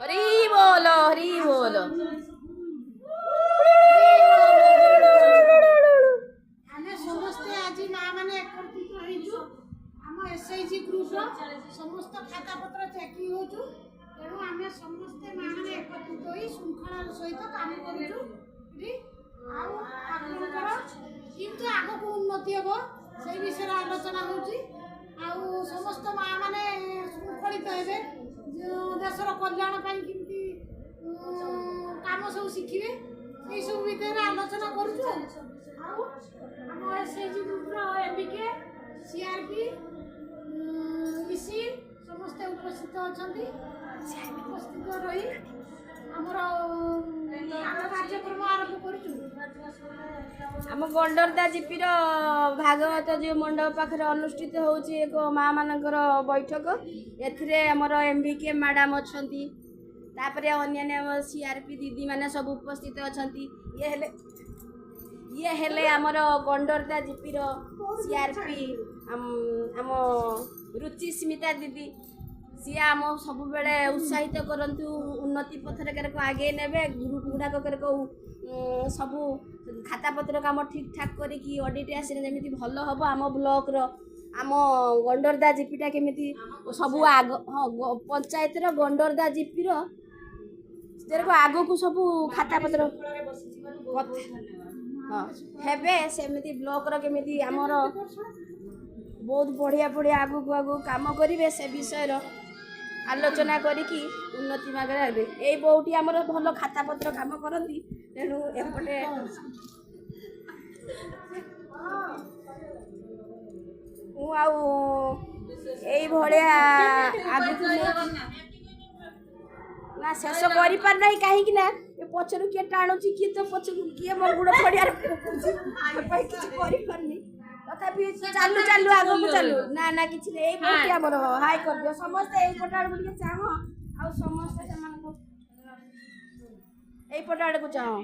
हरि बोलो हरि बोलो। आमे समस्ते आज माँ माने एकत्रित होइछु हम एसआईजी ग्रुप समस्त खाता पत्र चेकिंग होछु तेणु आमे समस्ते माँ माने एकत्रित होई श्रृंखलार सहित काम करूछु आउ आपनकर किंतु आगो को उन्नति हेबो से विषय आलोचना होछि आउ समस्त माँ माने श्रृंखलित हेबे देशर कल्याण पाई किंति काम सब शिखिबे এই সব ভিতরে আলোচনা করছো ଆଉ ଆମ ଏସଏଚଜି ଗ୍ରୁପର ଏବିକେ ସିଆରପି ଇସି ସମସ୍ତେ ଉପସ୍ଥିତ ଅଛନ୍ତି ଉପସ୍ଥିତ ରହି ଆମର କାର୍ଯ୍ୟକ୍ରମ ଆରମ୍ଭ କରୁଛୁ। ଆମ ଗଣ୍ଡରଦା ଜିପିର ଭାଗବତ ଯେଉଁ ମଣ୍ଡପ ପାଖରେ ଅନୁଷ୍ଠିତ ହେଉଛି ଏକ ମାଆ ମାନଙ୍କର ବୈଠକ। ଏଥିରେ ଆମର ଏମ୍ଭିକେ ମ୍ୟାଡ଼ାମ୍ ଅଛନ୍ତି, ତାପରେ ଅନ୍ୟାନ୍ୟ ସିଆରପି ଦିଦି ମାନେ ସବୁ ଉପସ୍ଥିତ ଅଛନ୍ତି। ଇଏ ହେଲେ ଆମର ଗଣ୍ଡରଦା ଜିପିର ସିଆରପି ଆମ ରୁଚିସ୍ମିତା ଦିଦି। ସିଏ ଆମ ସବୁବେଳେ ଉତ୍ସାହିତ କରନ୍ତୁ ଉନ୍ନତି ପଥରେ କେରକ ଆଗେଇ ନେବେ ଗ୍ରୁପ ଗୁଡ଼ାକ କେରକ ସବୁ ଖାତାପତ୍ର କାମ ଠିକ୍ ଠାକ୍ କରିକି ଅଡ଼ିଟ୍ ଆସିଲେ ଯେମିତି ଭଲ ହେବ ଆମ ବ୍ଲକର ଆମ ଗଣ୍ଡରଦା ଜିପିଟା କେମିତି ସବୁ ଆଗ ପଞ୍ଚାୟତର ଗଣ୍ଡରଦା ଜିପିର ଯେରକ ଆଗକୁ ସବୁ ଖାତାପତ୍ର ହଁ ହେବେ ସେମିତି ବ୍ଲକର କେମିତି ଆମର ବହୁତ ବଢ଼ିଆ ବଢ଼ିଆ ଆଗକୁ କାମ କରିବେ ସେ ବିଷୟର ଆଲୋଚନା କରିକି ଉନ୍ନତି ମାର୍ଗରେ ହେବେ। ଏଇ ବୋଉଟି ଆମର ଭଲ ଖାତାପତ୍ର କାମ କରନ୍ତି ତେଣୁ ଏପଟେ ମୁଁ ଆଉ ଏଇଭଳିଆ ଆଗକୁ ନା ଶେଷ କରିପାରୁନାହିଁ କାହିଁକି ନା ଏ ପଛରୁ କିଏ ଟାଣୁଛି କିଏ ତ ପଛକୁ କିଏ ମୋ ଗୋଡ଼ ପଡ଼ିଆରେ କିଛି କରିପାରୁନି ତଥାପି ଚାଲୁ ଚାଲୁ ଆଗକୁ ଚାଲୁ ନା କିଛି ଏଇ ବୋଉଟି ଆମର ହାଇ କରିଦିଅ ସମସ୍ତେ ଏଇପଟ ଆଡ଼କୁ ଟିକେ ଚାହଁ ଆଉ ସମସ୍ତେ ସେମାନଙ୍କୁ ଏଇପଟ ଆଡ଼କୁ ଚାହଁ।